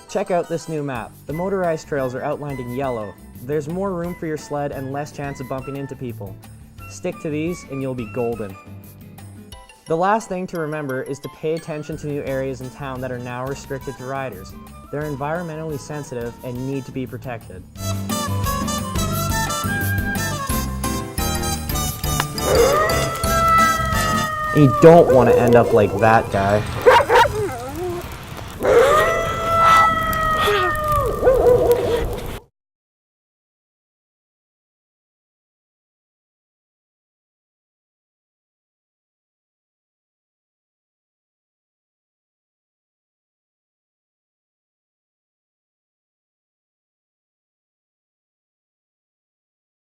Check out this new map. The motorized trails are outlined in yellow. There's more room for your sled and less chance of bumping into people. Stick to these and you'll be golden. The last thing to remember is to pay attention to new areas in town that are now restricted to riders. They're environmentally sensitive and need to be protected. You don't want to end up like that guy.